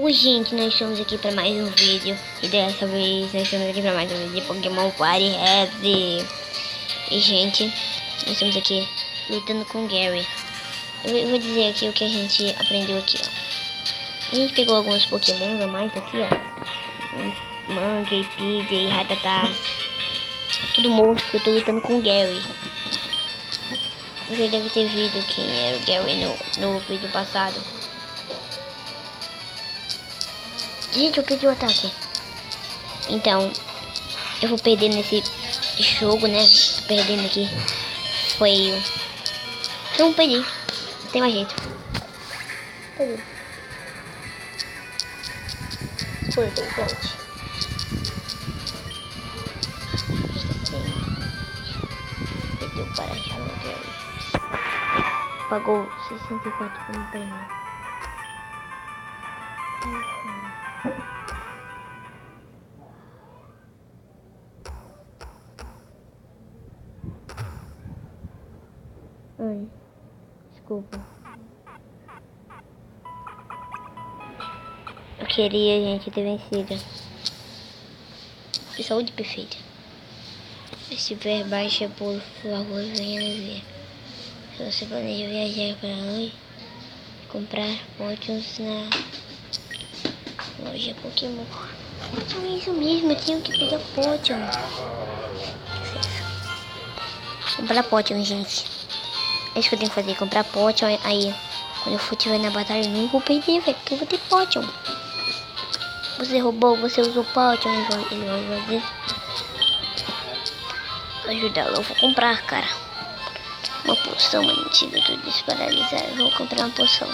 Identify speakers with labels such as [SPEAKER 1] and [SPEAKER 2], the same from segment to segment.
[SPEAKER 1] Oi gente, nós estamos aqui para mais um vídeo. E dessa vez nós estamos aqui para mais um vídeo de Pokémon Party Red. E gente, nós estamos aqui lutando com o Gary. Eu vou dizer aqui o que a gente aprendeu aqui, ó. A gente pegou alguns Pokémon a mais aqui, ó. Monkey, Pidgey, Rattata. Tudo monstro que eu tô lutando com o Gary. Você deve ter visto quem era o Gary no vídeo passado. Gente, eu perdi o ataque. Então, eu vou perder nesse jogo, né? Tô perdendo aqui. Feio. Não, perdi. Não tem mais jeito. Perdi. Escuta, volte. Perdeu para achar o Gary. Pagou 64 como prêmio. Ai, desculpa. Eu queria, gente, ter vencido. Saúde perfeita. Se estiver baixa, por favor, venha me ver. Se você planeja viajar para longe, comprar potions na loja Pokémon. É isso mesmo, eu tenho que pegar potion. Comprar potion, gente. É isso que eu tenho que fazer, comprar potion. Aí, quando eu for tiver na batalha, eu não vou perder, velho, porque eu vou ter potion. Você roubou, você usou potion, ele vai fazer. Ajudá-lo, eu vou comprar, cara. Uma poção antiga, eu tô desparalisado. Eu vou comprar uma poção.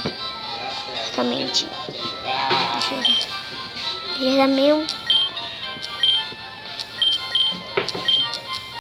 [SPEAKER 1] Justamente. Deixa eu ver. Meu.